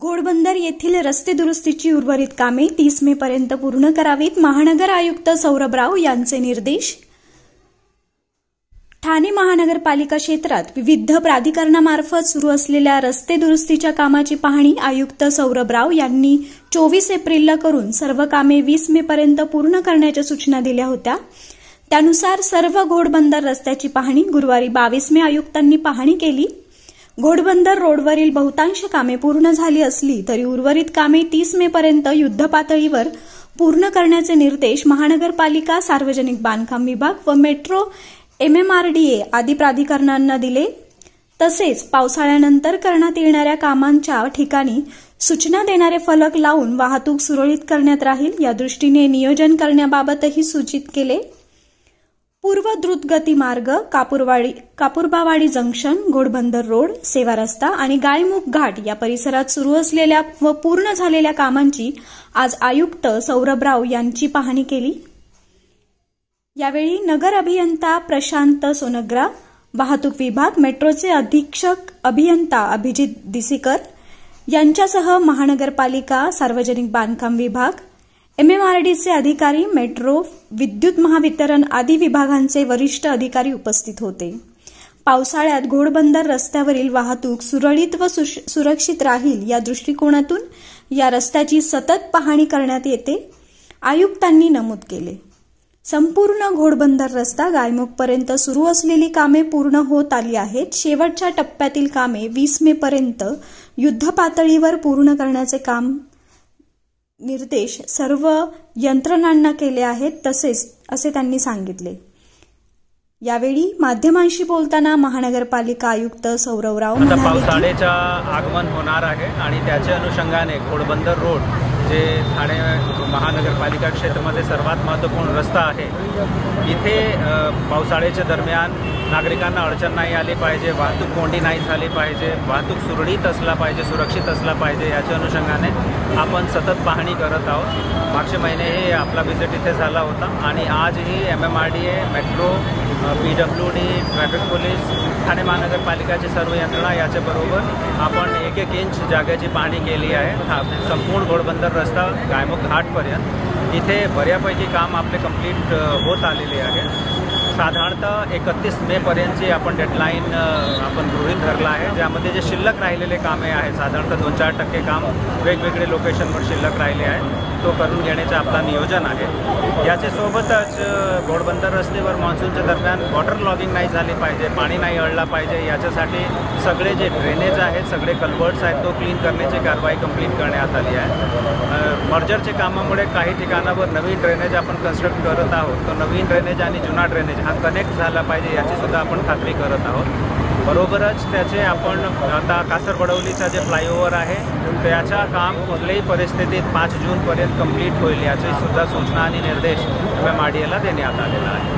घोडबंदर येथील रस्ते दुरुस्तीची उर्वरित कामे 30 मे पर्यंत पूर्ण करावीत. महानगर आयुक्त सौरभ राव यांचे निर्देश. ठाणे महानगरपालिका क्षेत्रात विविध प्राधिकरणामार्फत सुरू असलेल्या रस्ते दुरुस्तीच्या कामाची पाहणी आयुक्त सौरभ राव यांनी 24 एप्रिलला करून सर्व कामे 20 मे पर्यंत पूर्ण करण्याच्या सूचना दिल्या होत्या. त्यानुसार सर्व घोडबंदर रस्त्याची पाहणी गुरुवारी 22 मे आयुक्तांनी पाहणी केली. घोडबंदर रोडवरील बहुतांश कामे पूर्ण झाली असली तरी उर्वरित कामे 30 मे पर्यंत युद्धपातळीवर पूर्ण करण्याचे निर्देश महानगरपालिका, सार्वजनिक बांधकाम विभाग व मेट्रो MMRDA आदी प्राधिकरणांना दिले. तसेच पावसाळ्यानंतर करण्यात येणाऱ्या कामांच्या ठिकाणी सूचना देणारे फलक लावून वाहतूक सुरळीत करण्यात राहील यादृष्टीने नियोजन करण्याबाबतही सूचित केले. पूर्व द्रुतगती मार्ग, कापूरबावाडी जंक्शन, घोडबंदर रोड, सेवा रस्ता आणि गायमुख घाट या परिसरात सुरू असलेल्या व पूर्ण झालेल्या कामांची आज आयुक्त सौरभ राव यांची पाहणी केली. यावेळी नगर अभियंता प्रशांत सोनग्रा, वाहतूक विभाग, मेट्रोचे अधीक्षक अभियंता अभिजित दिसीकर यांच्यासह महानगरपालिका, सार्वजनिक बांधकाम विभाग, MMRDचे अधिकारी, मेट्रो, विद्युत महावितरण आदी विभागांचे वरिष्ठ अधिकारी उपस्थित होते. पावसाळ्यात घोडबंदर रस्त्यावरील वाहतूक सुरळीत व सुरक्षित राहील या दृष्टिकोनातून या रस्त्याची सतत पाहणी करण्यात येते, आयुक्तांनी नमूद केले. संपूर्ण घोडबंदर रस्ता गायमुखपर्यंत सुरू असलेली कामे पूर्ण होत आली आहेत. शेवटच्या टप्प्यातील कामे 20 मे पर्यंत युद्धपातळीवर पूर्ण करण्याचे काम निर्देश सर्व यंत्रणांना केले आहेत तसेच असे त्यांनी सांगितले. यावेळी माध्यमांशी बोलताना महानगरपालिका आयुक्त सौरभ राव म्हणाले, पावसाळ्याच्या आगमन होणार आहे आणि त्याच्या अनुषंगाने घोडबंदर रोड जे ठाणे महानगरपालिका क्षेत्रामध्ये सर्वात महत्त्वपूर्ण रस्ता आहे, इथे पावसाळ्याच्या दरम्यान नागरिकांना अडचण नाही आली पाहिजे, वाहतूक कोंडी नाही झाली पाहिजे, वाहतूक सुरळीत असला पाहिजे, सुरक्षित असला पाहिजे याच्या अनुषंगाने आपण सतत पाहणी करत आहोत. मागच्या महिने आपला व्हिजिट इथे झाला होता आणि आजही MMRDA, metro, PWD, traffic police, Thane महानगरपालिकाची सर्व यंत्रणा याच्याबरोबर आपण 1-1 इंच जागेची पाहणी केली आहे. संपूर्ण घोडबंदर रस्ता गायमुख घाटपर्यंत इथे बऱ्यापैकी काम आपले कंप्लीट होत आलेले आहे. साधारणतः 31 मे पर्यंतची आपण डेडलाईन आपण गृहीत धरला आहे, ज्यामध्ये जे शिल्लक राहिलेले कामे आहेत साधारणतः 2-4% काम वेगवेगळे लोकेशनवर शिल्लक राहिले आहे, तो करून घेण्याचे आपला नियोजन आहे. याच्यासोबतच घोडबंदर रस्त्यावर मान्सूनच्या दरम्यान वॉटर लॉगिंग नाही झाली पाहिजे, पाणी नाही अडला पाहिजे, याच्यासाठी सगळे जे ड्रेनेज आहेत, सगळे कल्वर्ट्स आहेत, तो क्लीन करण्याची कारवाई कंप्लीट करण्यात आली आहे. मर्जरच्या कामामुळे काही ठिकाणावर नवीन ड्रेनेज आपण कन्स्ट्रक्ट करत आहोत, तो नवीन ड्रेनेज आणि जुना ड्रेनेज हा कनेक्ट झाला पाहिजे याचीसुद्धा आपण खात्री करत आहोत. बरोबरच त्याचे आपण आता कासरबडवलीचा जे फ्लायओव्हर आहे त्याच्या काम कुठल्याही परिस्थितीत 5 जूनपर्यंत कंप्लीट होईल याची सुद्धा सूचना आणि निर्देश MMRDAला देण्यात आलेला आहे.